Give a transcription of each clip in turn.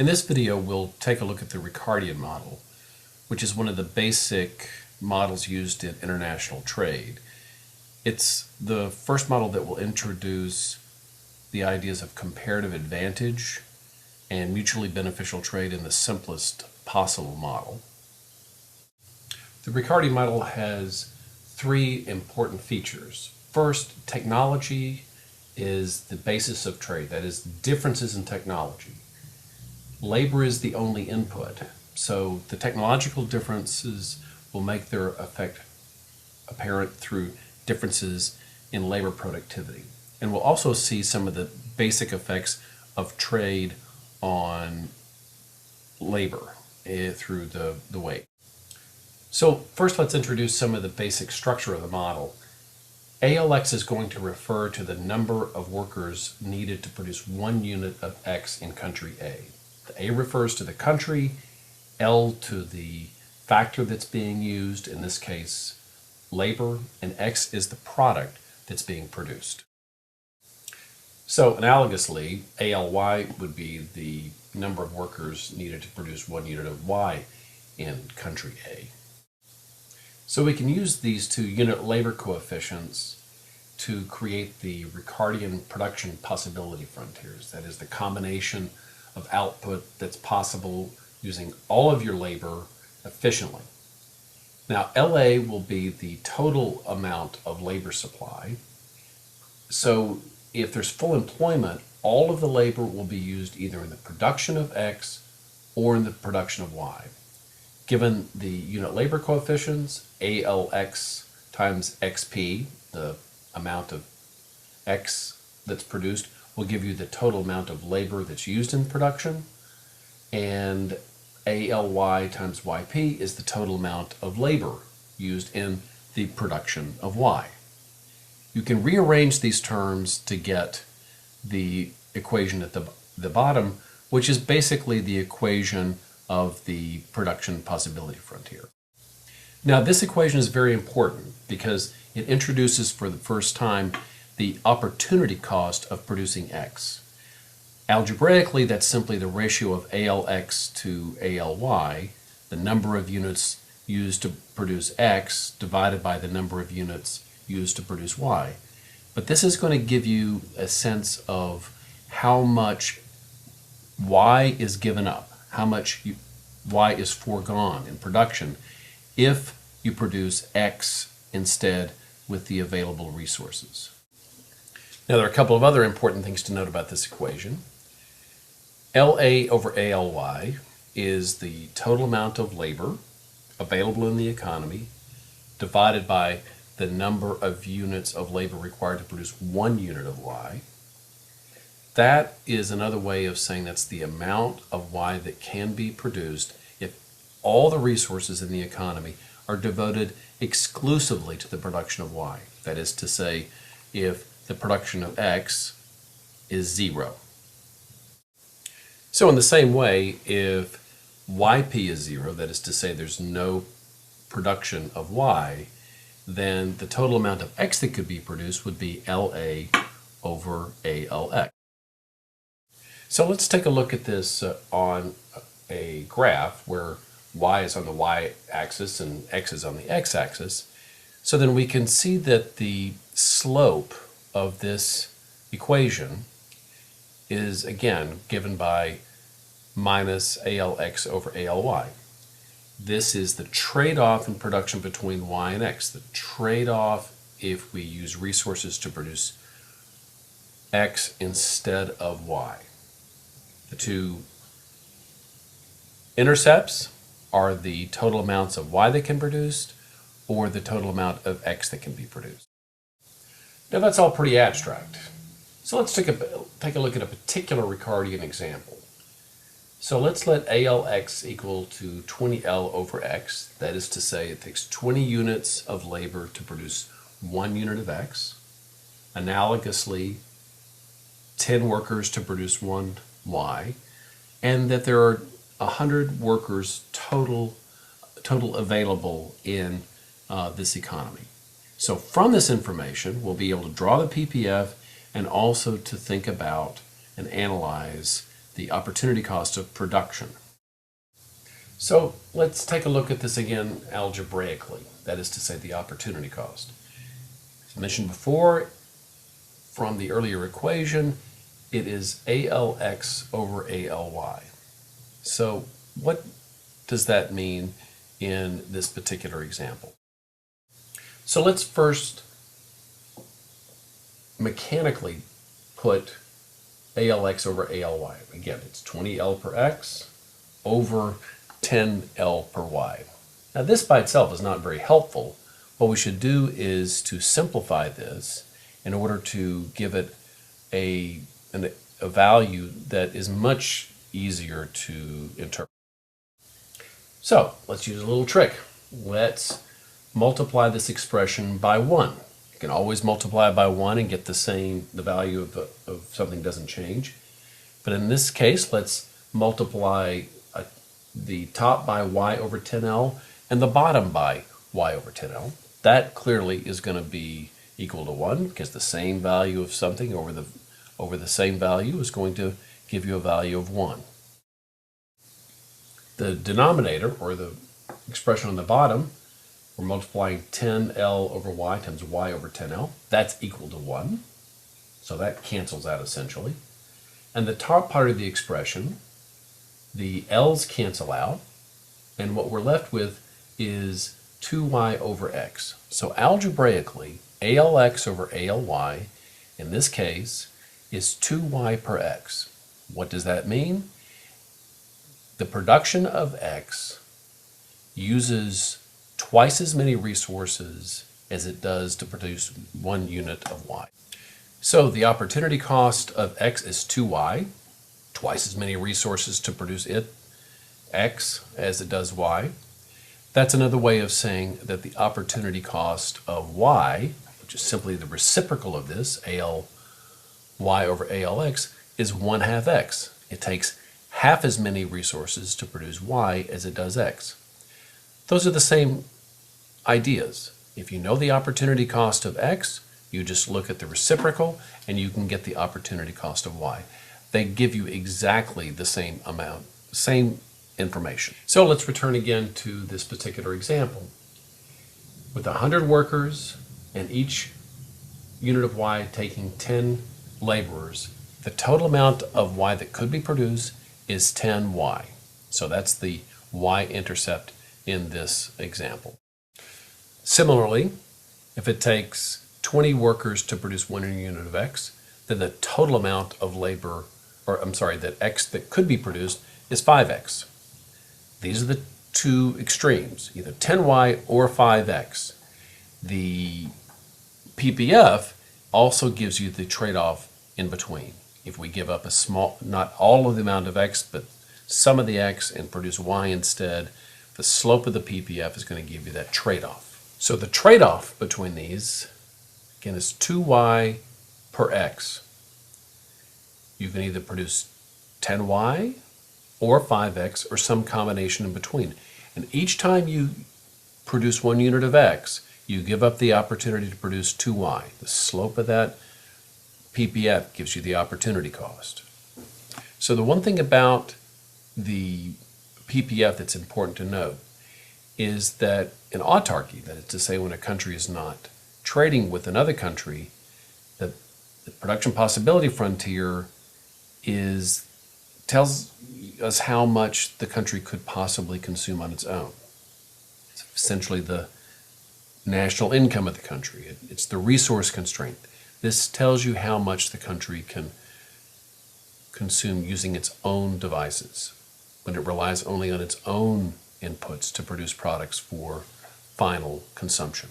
In this video, we'll take a look at the Ricardian model, which is one of the basic models used in international trade. It's the first model that will introduce the ideas of comparative advantage and mutually beneficial trade in the simplest possible model. The Ricardian model has three important features. First, technology is the basis of trade, that is, differences in technology. Labor is the only input, so the technological differences will make their effect apparent through differences in labor productivity. And we'll also see some of the basic effects of trade on labor through the weight. So first, let's introduce some of the basic structure of the model. ALX is going to refer to the number of workers needed to produce 1 unit of X in country A. The A refers to the country, L to the factor that's being used, in this case labor, and X is the product that's being produced. So analogously, ALY would be the number of workers needed to produce 1 unit of Y in country A. So we can use these two unit labor coefficients to create the Ricardian production possibility frontiers. That is the combination of output that's possible using all of your labor efficiently. Now, LA will be the total amount of labor supply. So if there's full employment, all of the labor will be used either in the production of X or in the production of Y. Given the unit labor coefficients, ALX times XP, the amount of X that's produced, will give you the total amount of labor that's used in production, and ALY times YP is the total amount of labor used in the production of Y. You can rearrange these terms to get the equation at the bottom, which is basically the equation of the production possibility frontier. Now, this equation is very important because it introduces for the first time the opportunity cost of producing X. Algebraically, that's simply the ratio of ALX to ALY, the number of units used to produce X divided by the number of units used to produce Y. But this is going to give you a sense of how much Y is given up, how much Y is foregone in production if you produce X instead with the available resources. Now, there are a couple of other important things to note about this equation. LA over ALY is the total amount of labor available in the economy divided by the number of units of labor required to produce 1 unit of Y. That is another way of saying that's the amount of Y that can be produced if all the resources in the economy are devoted exclusively to the production of Y. That is to say, if the production of X is 0. So in the same way, if YP is 0, that is to say there's no production of Y, then the total amount of X that could be produced would be LA over ALX. So let's take a look at this on a graph where Y is on the Y-axis and X is on the X-axis. So then we can see that the slope of this equation is again given by minus ALX over ALY. This is the trade-off in production between Y and X. The trade-off if we use resources to produce X instead of Y. The two intercepts are the total amounts of Y that can be produced or the total amount of X that can be produced. Now that's all pretty abstract. So let's take a look at a particular Ricardian example. So let's let ALX equal to 20L over X. That is to say it takes 20 units of labor to produce 1 unit of X. Analogously, 10 workers to produce 1 Y. And that there are 100 workers total available in this economy. So from this information, we'll be able to draw the PPF and also to think about and analyze the opportunity cost of production. So let's take a look at this again algebraically, that is to say the opportunity cost. As I mentioned before, from the earlier equation, it is ALX over ALY. So what does that mean in this particular example? So let's first mechanically put ALX over ALY. Again, it's 20L per X over 10L per Y. Now this by itself is not very helpful. What we should do is to simplify this in order to give it a value that is much easier to interpret. So let's use a little trick. Let's multiply this expression by 1. You can always multiply by 1 and get the value of something doesn't change. But in this case, let's multiply the top by y over 10L and the bottom by y over 10L. That clearly is going to be equal to 1 because the same value of something over the same value is going to give you a value of 1. The denominator, or the expression on the bottom, we're multiplying 10L over y times y over 10L. That's equal to 1. So that cancels out essentially. And the top part of the expression, the L's cancel out, and what we're left with is 2y over x. So algebraically, ALX over ALY, in this case, is 2y per x. What does that mean? The production of x uses twice as many resources as it does to produce 1 unit of y. So the opportunity cost of x is 2y, twice as many resources to produce x as it does y. That's another way of saying that the opportunity cost of y, which is simply the reciprocal of this, ALY over ALX, is 1/2 x. It takes half as many resources to produce y as it does x. Those are the same ideas. If you know the opportunity cost of x, you just look at the reciprocal and you can get the opportunity cost of y. They give you exactly the same amount, same information. So let's return again to this particular example. With 100 workers and each unit of y taking 10 laborers, the total amount of y that could be produced is 10y. So that's the y-intercept in this example. Similarly, if it takes 20 workers to produce 1 unit of x, then the total amount of labor, that x that could be produced is 5x. These are the two extremes, either 10y or 5x. The PPF also gives you the trade-off in between. If we give up not all of the amount of x, but some of the x and produce y instead, the slope of the PPF is going to give you that trade-off. So the trade-off between these, again, is 2y per x. You can either produce 10y or 5x or some combination in between. And each time you produce 1 unit of x, you give up the opportunity to produce 2y. The slope of that PPF gives you the opportunity cost. So the one thing about the PPF that's important to note is that in autarky, that is to say when a country is not trading with another country, the production possibility frontier tells us how much the country could possibly consume on its own. It's essentially the national income of the country. It's the resource constraint. This tells you how much the country can consume using its own devices when it relies only on its own inputs to produce products for final consumption.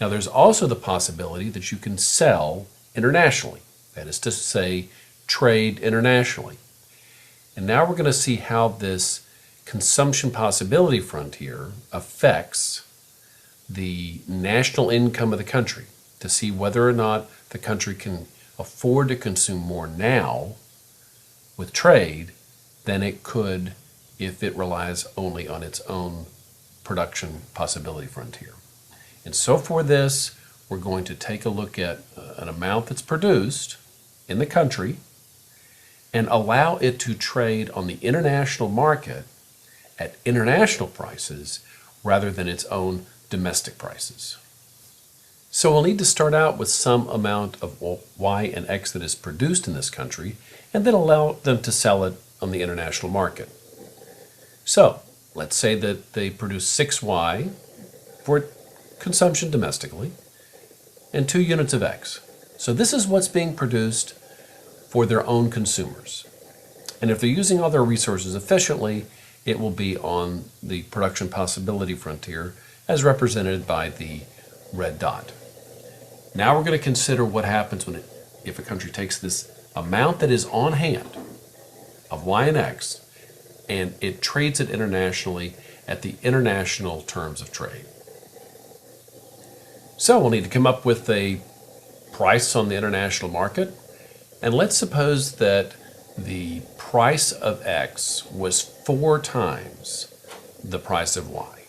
Now there's also the possibility that you can sell internationally, that is to say, trade internationally. And now we're going to see how this consumption possibility frontier affects the national income of the country, to see whether or not the country can afford to consume more now with trade than it could if it relies only on its own production possibility frontier. And so for this, we're going to take a look at an amount that's produced in the country, and allow it to trade on the international market at international prices rather than its own domestic prices. So we'll need to start out with some amount of Y and X that is produced in this country and then allow them to sell it on the international market. So let's say that they produce 6Y for consumption domestically and 2 units of X. So this is what's being produced for their own consumers. And if they're using all their resources efficiently, it will be on the production possibility frontier as represented by the red dot. Now we're going to consider what happens if a country takes this amount that is on hand of Y and X and it trades it internationally at the international terms of trade. So we'll need to come up with a price on the international market, and let's suppose that the price of X was 4 times the price of Y.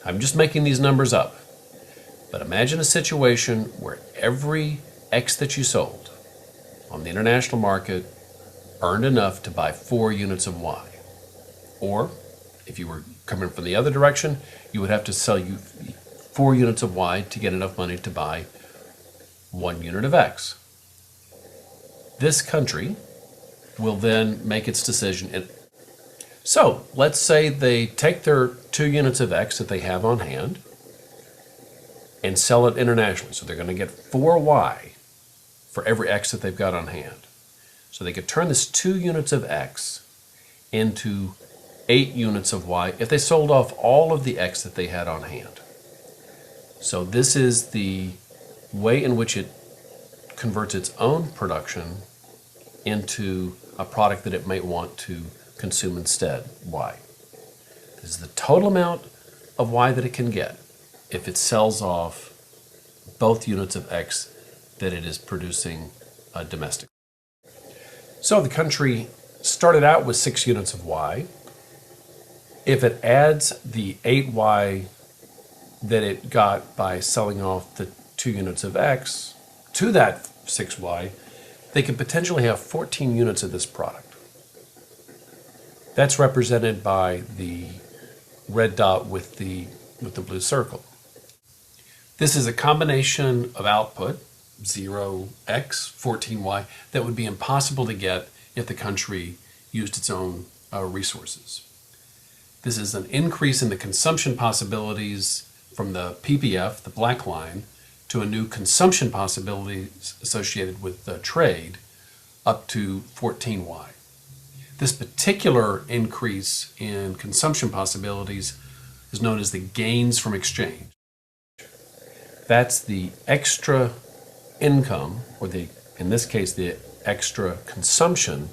I'm just making these numbers up, but imagine a situation where every X that you sold on the international market earned enough to buy 4 units of Y. Or, if you were coming from the other direction, you would have to sell you 4 units of Y to get enough money to buy 1 unit of X. This country will then make its decision. So let's say they take their 2 units of X that they have on hand and sell it internationally. So they're going to get 4Y for every X that they've got on hand. So they could turn this 2 units of X into 8 units of Y if they sold off all of the X that they had on hand. So this is the way in which it converts its own production into a product that it might want to consume instead, Y. This is the total amount of Y that it can get if it sells off both units of X that it is producing domestically. So the country started out with 6 units of Y. If it adds the 8Y that it got by selling off the 2 units of X to that 6Y, they could potentially have 14 units of this product. That's represented by the red dot with the blue circle. This is a combination of output, 0x, 14y, that would be impossible to get if the country used its own resources. This is an increase in the consumption possibilities from the PPF, the black line, to a new consumption possibilities associated with the trade up to 14y. This particular increase in consumption possibilities is known as the gains from exchange. That's the extra income, or in this case, the extra consumption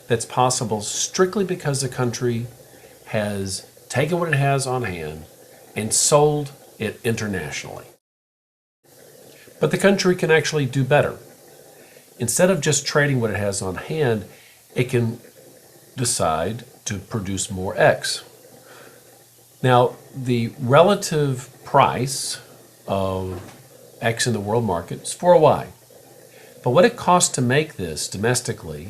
that's possible strictly because the country has taken what it has on hand and sold it internationally. But the country can actually do better. Instead of just trading what it has on hand, it can decide to produce more X. Now, the relative price of X in the world market is 4Y. But what it costs to make this domestically,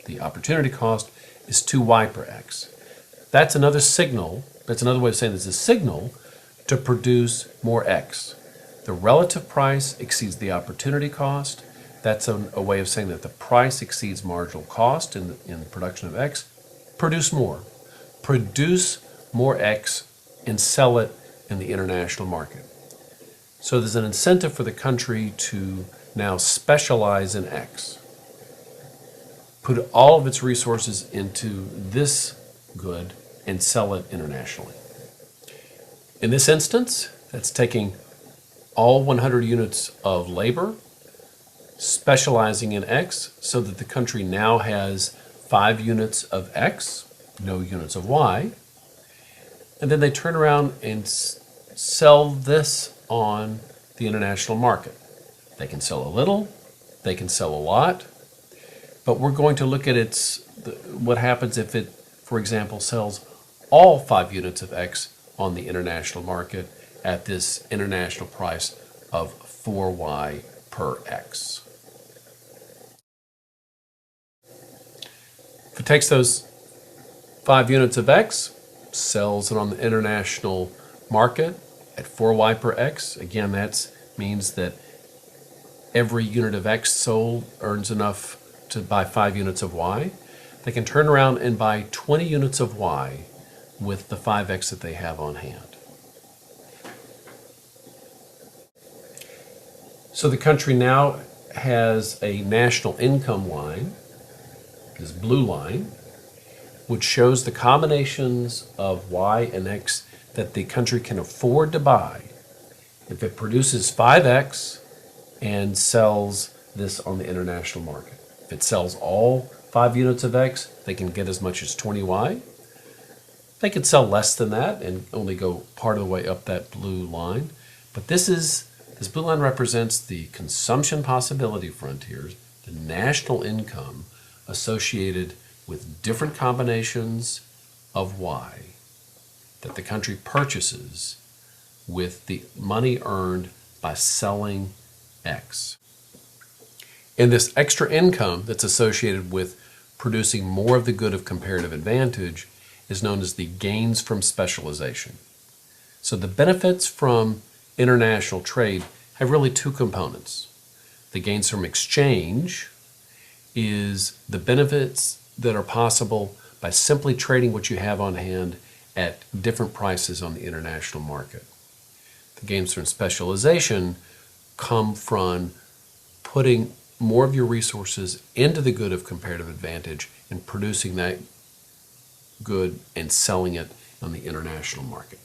the opportunity cost, is 2Y per X. That's another signal, that's another way of saying this, is a signal to produce more X. The relative price exceeds the opportunity cost. That's a way of saying that the price exceeds marginal cost in the production of X. Produce more. Produce more X and sell it in the international market. So there's an incentive for the country to now specialize in X. Put all of its resources into this good and sell it internationally. In this instance, that's taking all 100 units of labor, specializing in X, so that the country now has 5 units of X, no units of Y, and then they turn around and sell this on the international market. They can sell a little, they can sell a lot, but we're going to look at what happens if it, for example, sells all 5 units of X on the international market at this international price of 4Y per X. If it takes those 5 units of X, sells it on the international market at 4Y per X, again, that means that every unit of X sold earns enough to buy 5 units of Y. They can turn around and buy 20 units of Y with the 5X that they have on hand. So the country now has a national income line, this blue line, which shows the combinations of Y and X that the country can afford to buy if it produces 5X and sells this on the international market. If it sells all 5 units of X, they can get as much as 20Y. They could sell less than that and only go part of the way up that blue line. But this blue line represents the consumption possibility frontiers, the national income associated with different combinations of Y that the country purchases with the money earned by selling X. And this extra income that's associated with producing more of the good of comparative advantage is known as the gains from specialization. So the benefits from international trade have really two components. The gains from exchange is the benefits that are possible by simply trading what you have on hand at different prices on the international market. The gains from specialization come from putting more of your resources into the good of comparative advantage and producing that good and selling it on the international market.